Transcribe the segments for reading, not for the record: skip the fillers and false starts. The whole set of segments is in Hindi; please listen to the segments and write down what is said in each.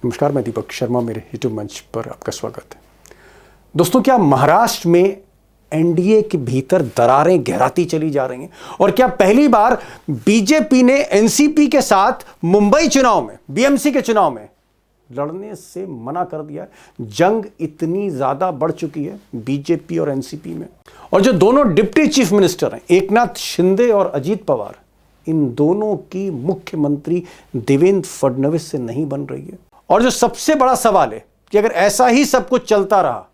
नमस्कार, मैं दीपक शर्मा, मेरे यूट्यूब मंच पर आपका स्वागत है। दोस्तों, क्या महाराष्ट्र में एनडीए के भीतर दरारें गहराती चली जा रही हैं? और क्या पहली बार बीजेपी ने एनसीपी के साथ मुंबई चुनाव में, बीएमसी के चुनाव में लड़ने से मना कर दिया? जंग इतनी ज्यादा बढ़ चुकी है बीजेपी और एनसीपी में, और जो दोनों डिप्टी चीफ मिनिस्टर हैं, एकनाथ शिंदे और अजीत पवार, इन दोनों की मुख्यमंत्री देवेंद्र फडणवीस से नहीं बन रही है। और जो सबसे बड़ा सवाल है कि अगर ऐसा ही सब कुछ चलता रहा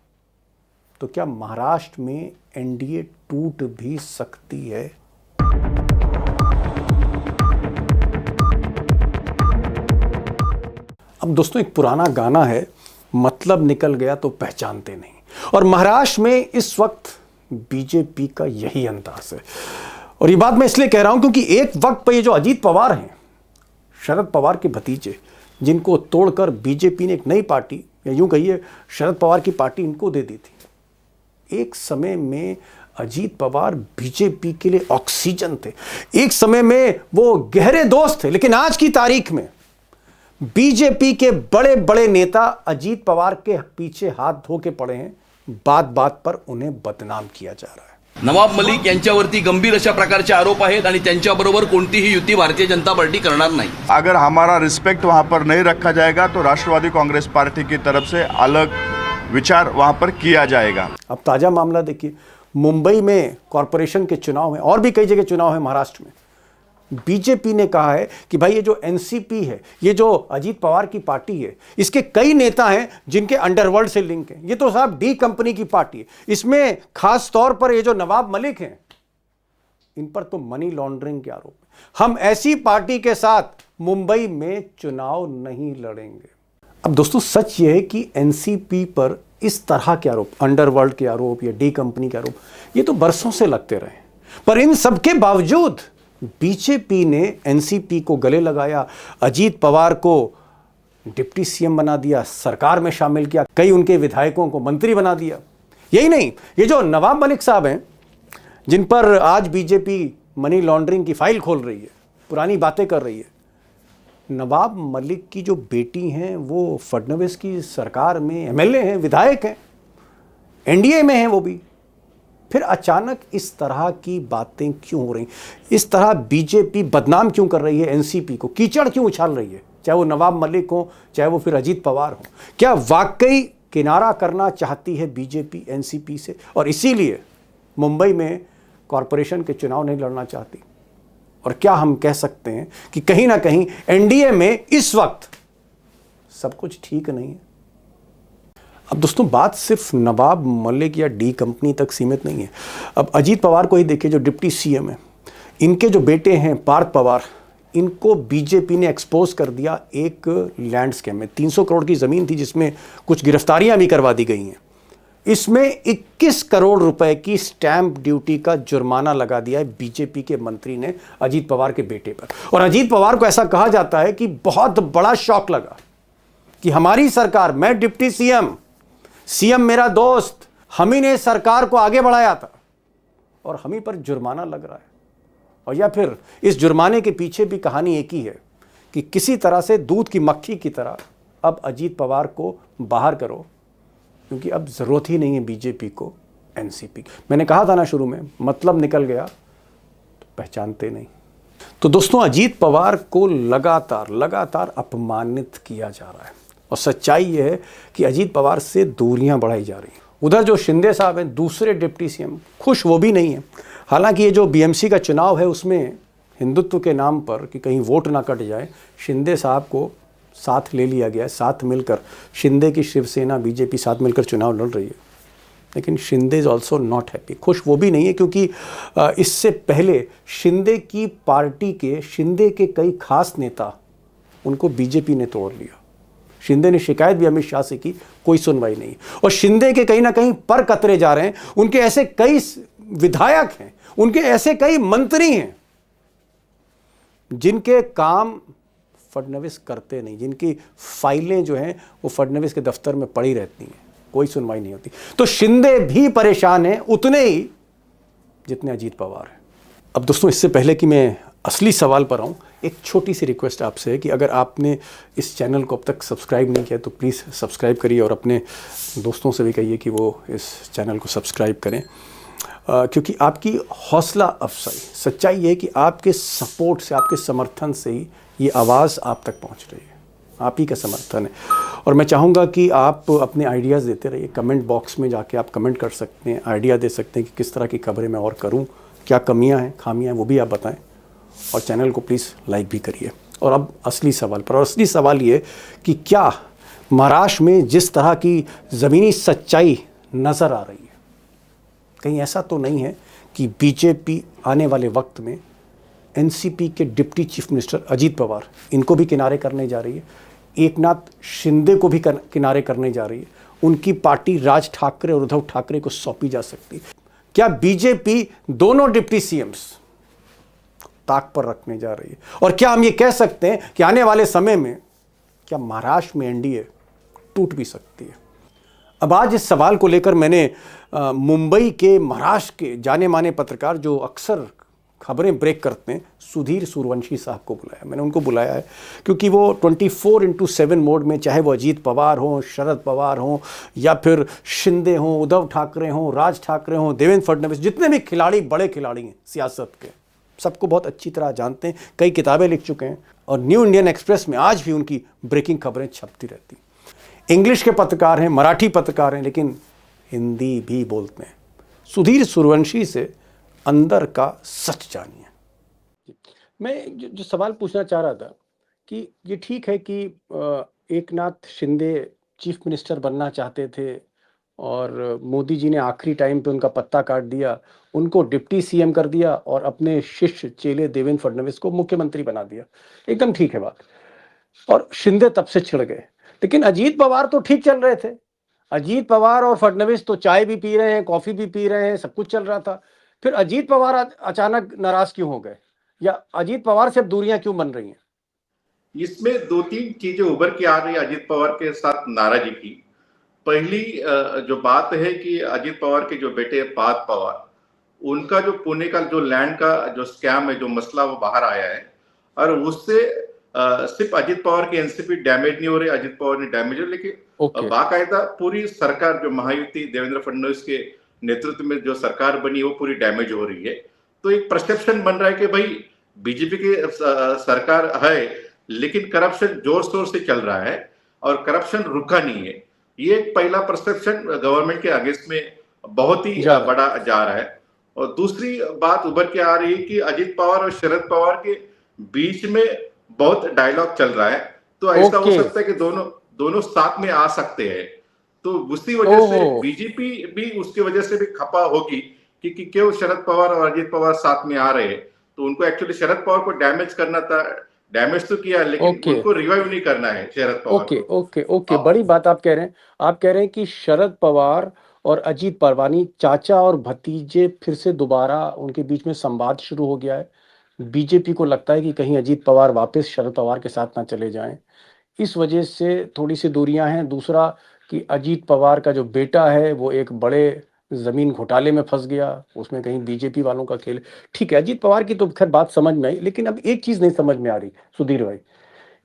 तो क्या महाराष्ट्र में एनडीए टूट भी सकती है? अब दोस्तों, एक पुराना गाना है, मतलब निकल गया तो पहचानते नहीं। और महाराष्ट्र में इस वक्त बीजेपी का यही अंदाज है। और ये बात मैं इसलिए कह रहा हूं क्योंकि एक वक्त पर ये जो अजीत पवार हैं, शरद पवार के भतीजे, जिनको तोड़कर बीजेपी ने एक नई पार्टी, या यूं कहिए शरद पवार की पार्टी इनको दे दी थी। एक समय में अजीत पवार बीजेपी के लिए ऑक्सीजन थे, एक समय में वो गहरे दोस्त थे। लेकिन आज की तारीख में बीजेपी के बड़े बड़े नेता अजीत पवार के पीछे हाथ धो के पड़े हैं। बात बात पर उन्हें बदनाम किया जा रहा है। नवाब मलिक यांच्यावरती गंभीर अशा प्रकारचे आरोप आहेत आणि त्यांच्याबरोबर कोणतीही युती भारतीय जनता पार्टी करणार नाही। अगर हमारा रिस्पेक्ट वहां पर नहीं रखा जाएगा तो राष्ट्रवादी कांग्रेस पार्टी की तरफ से अलग विचार वहां पर किया जाएगा। अब ताजा मामला देखिए, मुंबई में कॉरपोरेशन के चुनाव में, और भी कई जगह चुनाव है महाराष्ट्र में, बीजेपी ने कहा है कि भाई ये जो एनसीपी है, ये जो अजीत पवार की पार्टी है, इसके कई नेता हैं जिनके अंडरवर्ल्ड से लिंक है। ये तो साहब डी कंपनी की पार्टी है। इसमें खास तौर पर ये जो नवाब मलिक हैं, इन पर तो मनी लॉन्ड्रिंग के आरोप है। हम ऐसी पार्टी के साथ मुंबई में चुनाव नहीं लड़ेंगे। अब दोस्तों, सच ये है कि एनसीपी पर इस तरह के आरोप, अंडरवर्ल्ड के आरोप या डी कंपनी के आरोप, ये तो बरसों से लगते रहे। पर इन सबके बावजूद बीजेपी ने एनसीपी को गले लगाया, अजीत पवार को डिप्टी सीएम बना दिया, सरकार में शामिल किया, कई उनके विधायकों को मंत्री बना दिया। यही नहीं, ये जो नवाब मलिक साहब हैं, जिन पर आज बीजेपी मनी लॉन्ड्रिंग की फाइल खोल रही है, पुरानी बातें कर रही है, नवाब मलिक की जो बेटी हैं वो फडणवीस की सरकार में एमएलए हैं, विधायक हैं, एनडीए में हैं वो भी। फिर अचानक इस तरह की बातें क्यों हो रही? इस तरह बीजेपी बदनाम क्यों कर रही है एनसीपी को? कीचड़ क्यों उछाल रही है? चाहे वो नवाब मलिक हो, चाहे वो फिर अजीत पवार हो। क्या वाकई किनारा करना चाहती है बीजेपी एनसीपी से, और इसीलिए मुंबई में कॉरपोरेशन के चुनाव नहीं लड़ना चाहती? और क्या हम कह सकते हैं कि कहीं ना कहीं एनडीए में इस वक्त सब कुछ ठीक नहीं है? अब दोस्तों, बात सिर्फ नवाब मलिक या डी कंपनी तक सीमित नहीं है। अब अजीत पवार को ही देखिए, जो डिप्टी सीएम है, इनके जो बेटे हैं पार्थ पवार, इनको बीजेपी ने एक्सपोज कर दिया एक लैंड स्कैम में। 300 करोड़ की ज़मीन थी जिसमें कुछ गिरफ्तारियां भी करवा दी गई हैं। इसमें 21 करोड़ रुपए की स्टैंप ड्यूटी का जुर्माना लगा दिया है बीजेपी के मंत्री ने अजीत पवार के बेटे पर। और अजीत पवार को ऐसा कहा जाता है कि बहुत बड़ा शौक लगा कि हमारी सरकार, मैं डिप्टी सीएम मेरा दोस्त, हम ही ने सरकार को आगे बढ़ाया था और हम ही पर जुर्माना लग रहा है। और या फिर इस जुर्माने के पीछे भी कहानी एक ही है कि किसी तरह से दूध की मक्खी की तरह अब अजीत पवार को बाहर करो, क्योंकि अब जरूरत ही नहीं है बीजेपी को एनसीपी। मैंने कहा था ना शुरू में, मतलब निकल गया तो पहचानते नहीं। तो दोस्तों, अजीत पवार को लगातार अपमानित किया जा रहा है। और सच्चाई यह है कि अजीत पवार से दूरियां बढ़ाई जा रही हैं। उधर जो शिंदे साहब हैं, दूसरे डिप्टी सीएम, खुश वो भी नहीं है। हालांकि ये जो बीएमसी का चुनाव है, उसमें हिंदुत्व के नाम पर कि कहीं वोट ना कट जाए, शिंदे साहब को साथ ले लिया गया है। साथ मिलकर शिंदे की शिवसेना, बीजेपी साथ मिलकर चुनाव लड़ रही है। लेकिन Shinde is also not happy, खुश वो भी नहीं है, क्योंकि इससे पहले शिंदे की पार्टी के, शिंदे के कई खास नेता, उनको बीजेपी ने तोड़ लिया। शिंदे ने शिकायत भी अमित शाह से की, कोई सुनवाई नहीं। और शिंदे के कहीं ना कहीं पर कतरे जा रहे हैं। उनके ऐसे कई विधायक हैं, उनके ऐसे कई मंत्री हैं जिनके काम फडणवीस करते नहीं, जिनकी फाइलें जो हैं वो फडणवीस के दफ्तर में पड़ी रहती हैं, कोई सुनवाई नहीं होती। तो शिंदे भी परेशान हैं उतने ही जितने अजीत पवार हैं। अब दोस्तों, इससे पहले कि मैं असली सवाल पर आऊं, एक छोटी सी रिक्वेस्ट आपसे है कि अगर आपने इस चैनल को अब तक सब्सक्राइब नहीं किया तो प्लीज़ सब्सक्राइब करिए और अपने दोस्तों से भी कहिए कि वो इस चैनल को सब्सक्राइब करें, क्योंकि आपकी हौसला अफजाई, सच्चाई ये है कि आपके सपोर्ट से, आपके समर्थन से ही ये आवाज़ आप तक पहुंच रही है, आप ही का समर्थन है। और मैं चाहूँगा कि आप अपने आइडियाज़ देते रहिए, कमेंट बॉक्स में जाके आप कमेंट कर सकते हैं, आइडिया दे सकते हैं कि किस तरह की खबरें मैं और करूँ, क्या कमियाँ हैं, खामियाँ हैं, वो भी आप बताएं, और चैनल को प्लीज़ लाइक भी करिए। और अब असली सवाल पर, और असली सवाल ये कि क्या महाराष्ट्र में जिस तरह की ज़मीनी सच्चाई नज़र आ रही है, कहीं ऐसा तो नहीं है कि बीजेपी आने वाले वक्त में एनसीपी के deputy chief minister Ajit Pawar, इनको भी किनारे करने जा रही है, एकनाथ शिंदे को भी किनारे करने जा रही है, उनकी पार्टी राज ठाकरे और उद्धव ठाकरे को सौंपी जा सकती है? क्या बीजेपी दोनों डिप्टी सीएम्स ताक पर रखने जा रही है? और क्या हम ये कह सकते हैं कि आने वाले समय में क्या महाराष्ट्र में एनडीए टूट भी सकती है? अब आज इस सवाल को लेकर मैंने मुंबई के, महाराष्ट्र के जाने माने पत्रकार जो अक्सर खबरें ब्रेक करते हैं, सुधीर सूर्यवंशी साहब को बुलाया। मैंने उनको बुलाया है क्योंकि वो 24/7 मोड में, चाहे वो अजीत पवार हों, शरद पवार हों, या फिर शिंदे हों, उद्धव ठाकरे हों, राज ठाकरे हों, देवेंद्र फडणवीस, जितने भी खिलाड़ी, बड़े खिलाड़ी हैं सियासत के, सबको बहुत अच्छी तरह जानते हैं, कई किताबें लिख चुके हैं, और न्यू इंडियन एक्सप्रेस में आज भी उनकी ब्रेकिंग खबरें छपती रहती। इंग्लिश के पत्रकार हैं, मराठी पत्रकार हैं, लेकिन हिंदी भी बोलते हैं। सुधीर सूर्यवंशी से अंदर का सच जानिए। मैं जो सवाल पूछना चाह रहा था कि ये ठीक है कि एकनाथ शिंदे चीफ मिनिस्टर बनना चाहते थे और मोदी जी ने आखिरी टाइम पे उनका पत्ता काट दिया, उनको डिप्टी सीएम कर दिया और अपने शिष्य चेले देवेंद्र फडणवीस को मुख्यमंत्री बना दिया, एकदम ठीक है बात। और शिंदे तब से छिड़ गए। लेकिन अजीत पवार तो ठीक चल रहे थे। अजीत पवार और फडणवीस तो चाय भी पी रहे हैं, कॉफी भी पी रहे हैं, सब कुछ चल रहा था। फिर अजीत पवार अचानक नाराज क्यों हो गए, या अजीत पवार से अब दूरियां क्यों बन रही हैं? इसमें दो तीन चीजें उभर के आ रही है अजीत पवार के साथ नाराजगी की। पहली जो बात है कि अजीत पवार के जो बेटे पार्थ पवार, उनका जो पुणे का जो लैंड का जो स्कैम है, जो मसला वो बाहर आया है, और उससे सिर्फ अजीत पवार की एनसीपी डैमेज नहीं हो रही, अजीत पवार ने डैमेज हो, लेकिन बाकायदा पूरी सरकार जो महायुति देवेंद्र फडणवीस के नेतृत्व में जो सरकार बनी वो पूरी डैमेज हो रही है। तो एक परसेप्शन बन रहा है कि भाई बीजेपी की सरकार है, लेकिन करप्शन जोर शोर से चल रहा है और करप्शन रुका नहीं है। ये एक पहला परसेप्शन गवर्नमेंट के अगेंस्ट में बहुत ही बड़ा जा रहा है। और दूसरी बात उभर के आ रही है कि अजीत पवार और शरद पवार के बीच में बहुत डायलॉग चल रहा है, तो ऐसा हो सकता है कि दोनों साथ में आ सकते हैं। तो उसी वजह से बीजेपी भी उसकी वजह से भी खपा होगी कि क्यों शरद पवार और अजीत पवार साथ में आ रहे हैं। तो उनको एक्चुअली शरद पवार को डैमेज करना था, डैमेज तो किया, लेकिन उनको रिवाइव नहीं करना है शरद पवार ओके, बड़ी बात आप कह रहे हैं। आप कह रहे हैं कि शरद पवार और अजीत पवार, चाचा और भतीजे, फिर से दोबारा उनके बीच में संवाद शुरू हो गया है। बीजेपी को लगता है कि कहीं अजीत पवार वापस शरद पवार के साथ ना चले जाएं, इस वजह से थोड़ी सी दूरियां हैं। दूसरा कि अजीत पवार का जो बेटा है वो एक बड़े जमीन घोटाले में फंस गया, उसमें कहीं बीजेपी वालों का खेल। ठीक है, अजीत पवार की तो खैर बात समझ में आई, लेकिन अब एक चीज नहीं समझ में आ रही सुधीर भाई,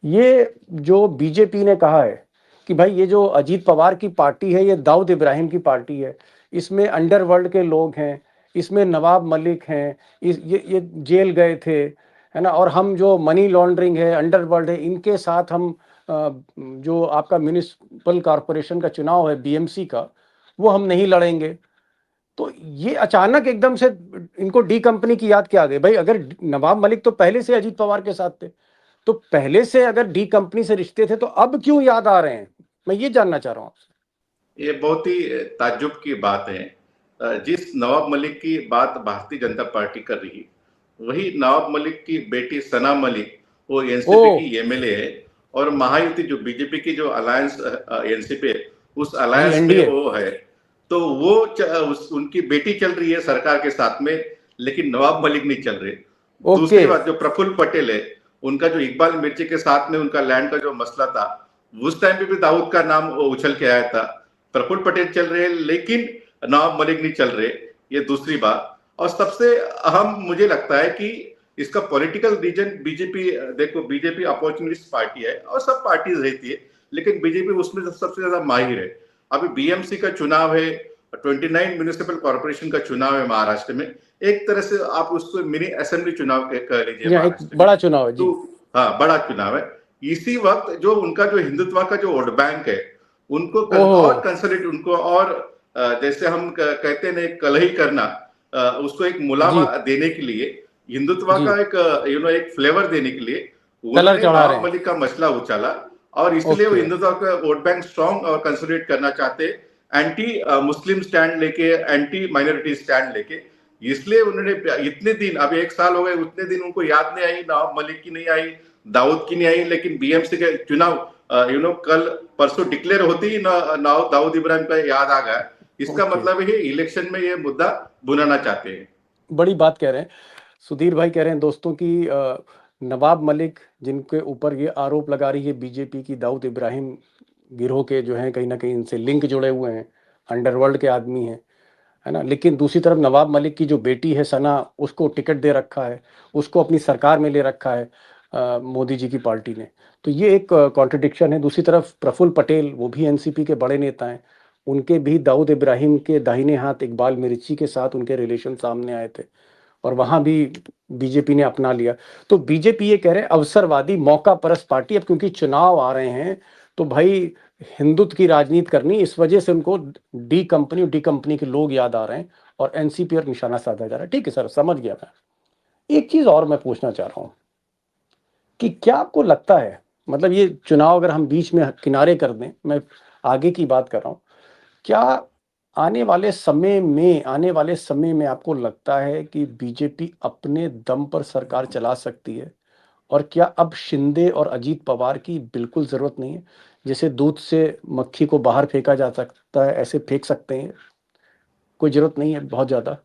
ये जो बीजेपी ने कहा है कि भाई ये जो अजीत पवार की पार्टी है ये दाऊद इब्राहिम की पार्टी है, इसमें अंडरवर्ल्ड के लोग हैं, इसमें नवाब मलिक हैं, ये जेल गए थे, है ना, और हम जो मनी लॉन्ड्रिंग है, अंडरवर्ल्ड है, इनके साथ हम जो आपका म्यूनिसिपल कॉरपोरेशन का चुनाव है बीएमसी का, वो हम नहीं लड़ेंगे। तो ये अचानक एकदम से इनको डी कंपनी की याद क्या आ गई? भाई अगर नवाब मलिक तो पहले से अजीत पवार के साथ थे, तो पहले से अगर डी कंपनी से रिश्ते थे तो अब क्यों याद आ रहे हैं? मैं ये जानना चाह रहा हूं आपसे। ये बहुत ही ताज्जुब की बात है। जिस नवाब मलिक की बात भारतीय जनता पार्टी कर रही है, वही नवाब मलिक की बेटी सना मलिक, वो एनसीपी की एमएलए है, और महायुति जो बीजेपी की जो अलायंस एनसीपी है, उस अलायंस में वो है। तो वो उनकी बेटी चल रही है सरकार के साथ में, लेकिन नवाब मलिक नहीं चल रहे। दूसरी बात, जो प्रफुल्ल पटेल है, उनका जो इकबाल मिर्ची के साथ में उनका लैंड का जो मसला था, उस टाइम पे भी दाऊद का नाम उछल के आया था। प्रफुल्ल पटेल चल रहे, लेकिन नवाब मलिक नहीं चल रहे, ये दूसरी बात। और सबसे अहम मुझे लगता है कि इसका पॉलिटिकल रीजन बीजेपी, देखो बीजेपी अपॉर्चुनिस्ट पार्टी है और सब पार्टीज रहती है, लेकिन बीजेपी उसमें सबसे ज्यादा माहिर है। अभी बीएमसी का चुनाव है, 29 म्यूनिसिपल कॉर्पोरेशन का चुनाव है महाराष्ट्र में। एक तरह से आप उसको मिनी असेंबली चुनाव कह लीजिए एक महाराष्ट्र बड़ा में। चुनाव है जी। तो हाँ, बड़ा चुनाव है। इसी वक्त जो उनका जो हिंदुत्व का जो वोट बैंक है, उनको और कंसोलिडेट, उनको और जैसे हम कहते हैं ना, कलही करना, उसको एक मुलामा देने के लिए, हिंदुत्व का एक एक फ्लेवर देने के लिए उन्होंने नवाब मलिक का मसला उछाला, और इसलिए वो हिंदुत्व का वोट बैंक स्ट्रॉन्ग और कंसोलिडेट करना चाहते, एंटी मुस्लिम स्टैंड लेके, एंटी माइनॉरिटी स्टैंड लेके। इसलिए उन्होंने इतने दिन, अभी 1 साल हो गए, उतने दिन उनको याद नहीं आई, नवाब मलिक की नहीं आई, दाऊद की नहीं आई, लेकिन बीएमसी के चुनाव कल परसों डिक्लेयर होते ही दाऊद इब्राहिम का याद आ गया। इसका मतलब है इलेक्शन में ये मुद्दा बुनाना चाहते हैं। बड़ी बात कह रहे हैं सुधीर भाई, कह रहे हैं दोस्तों की नवाब मलिक जिनके ऊपर ये आरोप लगा रही है बीजेपी की, दाऊद इब्राहिम गिरोह के जो हैं कहीं ना कहीं इनसे लिंक जुड़े हुए हैं, अंडरवर्ल्ड के आदमी हैं, है ना। लेकिन दूसरी तरफ नवाब मलिक की जो बेटी है सना, उसको टिकट दे रखा है, उसको अपनी सरकार में ले रखा है मोदी जी की पार्टी ने। तो ये एक कॉन्ट्रडिक्शन है। दूसरी तरफ प्रफुल्ल पटेल, वो भी एनसीपी के बड़े नेता हैं, उनके भी दाऊद इब्राहिम के दाहिने हाथ इकबाल मिर्ची के साथ उनके रिलेशन सामने आए थे, और वहां भी बीजेपी ने अपना लिया। तो बीजेपी ये कह रहे हैं अवसरवादी मौका परस्त पार्टी, अब क्योंकि चुनाव आ रहे हैं तो भाई हिंदुत्व की राजनीति करनी, इस वजह से उनको डी कंपनी के लोग याद आ रहे हैं और एनसीपी पर निशाना साधा जा रहा है। ठीक है सर, समझ गया मैं। एक चीज और मैं पूछना चाह रहा हूं कि क्या आपको लगता है, मतलब ये चुनाव अगर हम बीच में किनारे कर दें, मैं आगे की बात कर रहा हूं, क्या आने वाले समय में आपको लगता है कि बीजेपी अपने दम पर सरकार चला सकती है? और क्या अब शिंदे और अजीत पवार की बिल्कुल जरूरत नहीं है? जैसे दूध से मक्खी को बाहर फेंका जा सकता है, ऐसे फेंक सकते हैं, कोई जरूरत नहीं है बहुत ज्यादा?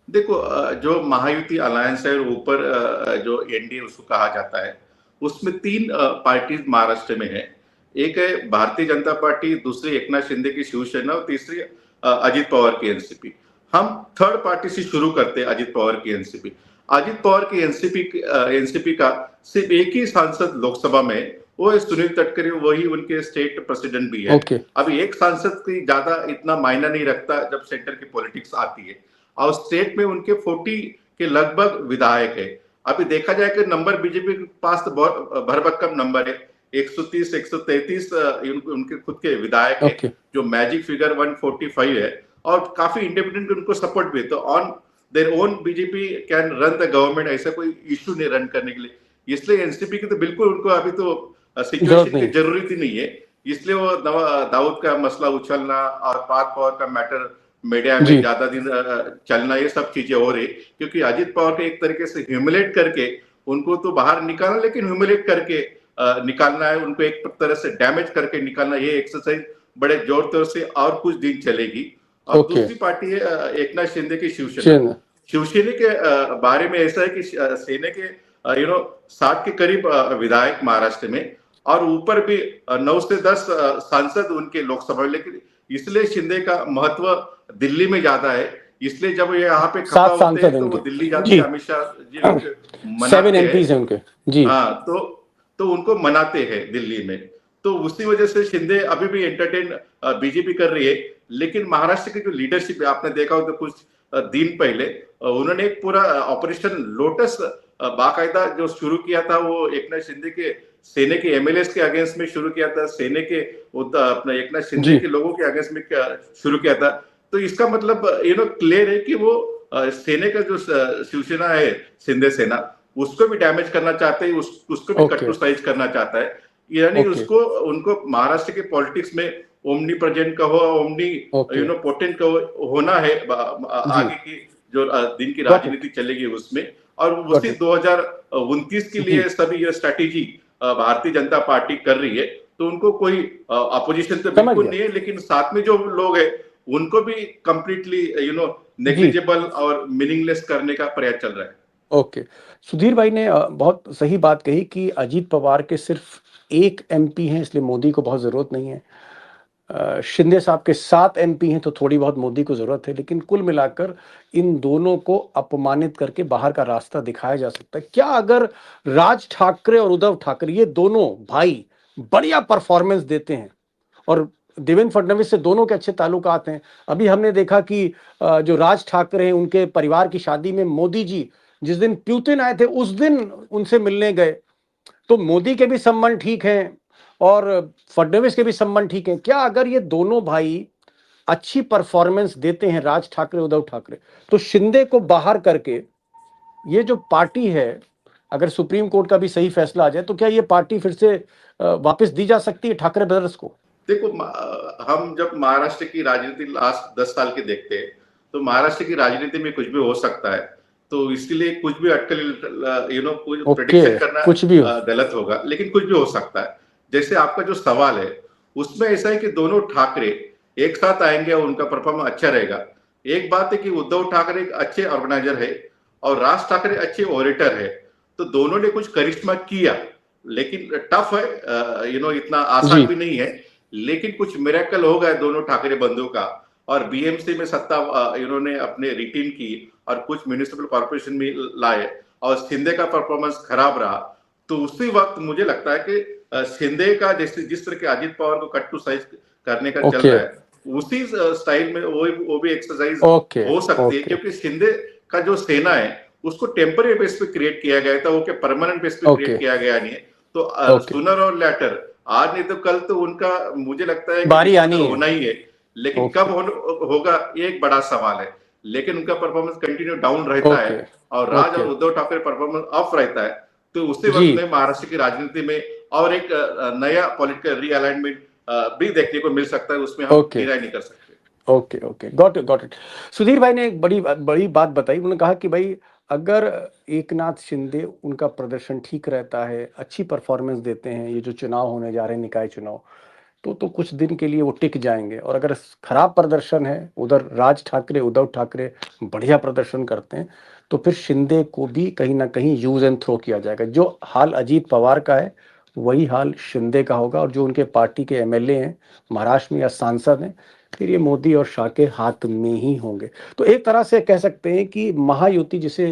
देखो, जो महायुति अलायंस है, ऊपर जो एनडीए उसको कहा जाता है, उसमें 3 पार्टीज महाराष्ट्र में है। एक है भारतीय जनता पार्टी, दूसरी एकनाथ शिंदे की शिवसेना, और तीसरी अजित पवार की एनसीपी। हम थर्ड पार्टी से शुरू करते हैं, अजित पवार की एनसीपी। अजित पवार की एनसीपी का सिर्फ एक ही सांसद लोकसभा में, वो है सुनील तटकरे, वही उनके स्टेट प्रेसिडेंट भी है। अभी एक सांसद की ज्यादा इतना मायना नहीं रखता जब सेंटर की पॉलिटिक्स आती है, और स्टेट में उनके 40 के लगभग विधायक है। अभी देखा जाए कि नंबर बीजेपी के पास तो बहुत भरभक्कम नंबर है, 130 133 उनके खुद के विधायक है, जो मैजिक फिगर 145 है, और काफी इंडिपेंडेंट उनको सपोर्ट भी है। तो on their own BJP can run the government, ऐसा कोई इश्यू नहीं रन करने के लिए। इसलिए एनसीपी की तो बिल्कुल उनको अभी तो सिचुएशन की जरूरत ही नहीं है। इसलिए वो दाऊद का मसला उछलना और पार्थ पवार का मैटर मीडिया में ज्यादा दिन चलना, ये सब चीजें हो रही, क्योंकि अजित पवार को एक तरीके से ह्यूमिलेट करके उनको तो बाहर निकालना, लेकिन ह्यूमिलेट करके निकालना है, उनको एक तरह से डैमेज करके निकालना। ये एक्सरसाइज बड़े जोर तोर से और कुछ दिन चलेगी। और दूसरी पार्टी है एकनाथ शिंदे की शिवसेना। शिवसेना के बारे में ऐसा है कि सेना के 60 के करीब विधायक महाराष्ट्र में, और ऊपर भी 9 से 10 सांसद उनके लोकसभा में। लेकिन इसलिए शिंदे का महत्व दिल्ली में ज्यादा है, इसलिए जब ये यहाँ पे खफा होते हैं तो वो दिल्ली जाते हैं, अमित शाह जी मनाते हैं जी। हाँ, तो उनको मनाते हैं दिल्ली में। तो उसी वजह से शिंदे अभी भी एंटरटेन बीजेपी कर रही है। लेकिन महाराष्ट्र की जो लीडरशिप है, आपने देखा हो तो कुछ दिन पहले उन्होंने एक पूरा ऑपरेशन लोटस बाकायदा जो शुरू किया था, वो एकनाथ शिंदे के सेना के एमएलएस के अगेंस्ट में शुरू किया था, सेना के अपना एकनाथ शिंदे के लोगों के अगेंस्ट में शुरू किया था। तो इसका मतलब क्लियर है कि वो सेना का जो शिवसेना है, शिंदे सेना, उसको भी डैमेज करना चाहते हैं, उसको भी कटुसाइज करना चाहता है। यानी उसको उनको महाराष्ट्र के पॉलिटिक्स में ओमनी प्रेजेंट का हो, ओमनी पोटेंट का होना है आगे की जो दिन की राजनीति चलेगी उसमें। और उसी 2029 के लिए सभी ये स्ट्रैटेजी भारतीय जनता पार्टी कर रही है। तो उनको कोई अपोजिशन तो बिल्कुल नहीं है, लेकिन साथ में जो लोग हैं उनको भी कंप्लीटली नेग्लिजिबल और मीनिंगलेस करने का प्रयास चल रहा है। ओके, सुधीर भाई ने बहुत सही बात कही कि अजीत पवार के सिर्फ एक एमपी हैं, इसलिए मोदी को बहुत जरूरत नहीं है। शिंदे साहब के 7 एमपी हैं तो थोड़ी बहुत मोदी को जरूरत है, लेकिन कुल मिलाकर इन दोनों को अपमानित करके बाहर का रास्ता दिखाया जा सकता है क्या? अगर राज ठाकरे और उद्धव ठाकरे ये दोनों भाई बढ़िया परफॉर्मेंस देते हैं, और देवेंद्र फडणवीस से दोनों के अच्छे ताल्लुकात हैं। अभी हमने देखा कि जो राज ठाकरे हैं उनके परिवार की शादी में मोदी जी जिस दिन प्यूतिन आए थे उस दिन उनसे मिलने गए, तो मोदी के भी संबंध ठीक हैं और फडणवीस के भी संबंध ठीक हैं। क्या अगर ये दोनों भाई अच्छी परफॉर्मेंस देते हैं, राज ठाकरे उद्धव ठाकरे, तो शिंदे को बाहर करके ये जो पार्टी है, अगर सुप्रीम कोर्ट का भी सही फैसला आ जाए तो क्या ये पार्टी फिर से वापस दी जा सकती है ठाकरे ब्रदर्स को? देखो, हम जब महाराष्ट्र की राजनीति लास्ट 10 साल की देखते हैं तो महाराष्ट्र की राजनीति में कुछ भी हो सकता है, तो इसलिए कुछ भी अटकल कुछ प्रेडिक्शन करना कुछ भी गलत होगा, लेकिन कुछ भी हो सकता है। जैसे आपका जो सवाल है उसमें ऐसा है कि दोनों ठाकरे एक साथ आएंगे और उनका परफॉर्मेंस अच्छा रहेगा। एक बात है कि उद्धव ठाकरे एक अच्छे ऑर्गेनाइजर है और राज ठाकरे अच्छे ओरेटर है, तो दोनों ने कुछ करिश्मा किया, लेकिन टफ है, इतना आसान भी नहीं है, लेकिन कुछ मिरेकल हो गया दोनों ठाकरे बंधुओं का, और बीएमसी में सत्ता इन्होंने अपने रिटेन की और कुछ म्युनिसिपल कॉर्पोरेशन में लाए और शिंदे का परफॉर्मेंस खराब रहा। तो उसी वक्त मुझे लगता है कि शिंदे का जैसे जिस तरह के अजीत पवार को कट टू साइज करने का चल रहा है, उसी स्टाइल में वो भी एक्सरसाइज हो सकती है, क्योंकि शिंदे का जो सेना है उसको टेम्पररी बेस पे क्रिएट किया गया था, वो क्या परमानेंट बेस पे क्रिएट किया गया नहीं है। तो सूनर और लेटर, आज नहीं तो कल तो उनका मुझे लगता है बारी आनी होना ही है, लेकिन कब होगा ये एक बड़ा सवाल है। लेकिन उनका परफॉर्मेंस कंटिन्यू डाउन रहता है और राज और उद्धव ठाकरे परफॉर्मेंस अप रहता है, तो उसी वक्त में महाराष्ट्र की राजनीति में और एक नया पॉलिटिकल रीअलाइनमेंट भी देखने को मिल सकता है, उसमें हम किराया नहीं कर सकते। Okay, got it. सुधीर भाई ने एक बड़ी बात बताई। उन्होंने कहा कि भाई अगर एकनाथ शिंदे उनका प्रदर्शन ठीक रहता है, अच्छी परफॉर्मेंस देते हैं, ये जो चुनाव होने जा रहे हैं निकाय चुनाव, तो कुछ दिन के लिए वो टिक जाएंगे, और अगर खराब प्रदर्शन है, उधर राज ठाकरे उद्धव ठाकरे बढ़िया प्रदर्शन करते हैं, तो फिर शिंदे को भी कहीं ना कहीं यूज एंड थ्रो किया जाएगा। जो हाल अजीत पवार का है वही हाल शिंदे का होगा, और जो उनके पार्टी के एमएलए हैं महाराष्ट्र में या सांसद हैं, फिर ये मोदी और शाह के हाथ में ही होंगे। तो एक तरह से कह सकते हैं कि महायुति जिसे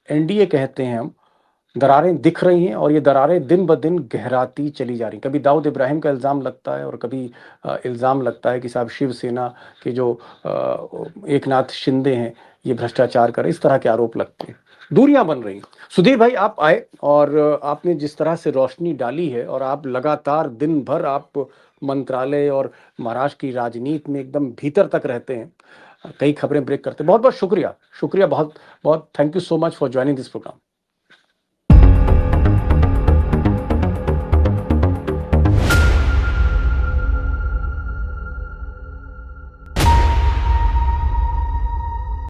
एनडीए कहते हैं हम, दरारें दिख रही हैं, और ये दरारें दिन ब दिन गहराती चली जा रही। कभी दाऊद इब्राहिम का इल्ज़ाम लगता है और कभी इल्ज़ाम लगता है कि साहब शिवसेना के जो एकनाथ शिंदे हैं ये भ्रष्टाचार कर, इस तरह के आरोप लगते हैं, दूरियां बन रही। सुधीर भाई आप आए और आपने जिस तरह से रोशनी डाली है, और आप लगातार दिन भर आप मंत्रालय और महाराष्ट्र की राजनीति में एकदम भीतर तक रहते हैं, कई खबरें ब्रेक करते हैं। बहुत बहुत शुक्रिया, बहुत बहुत thank you so much for joining this programme.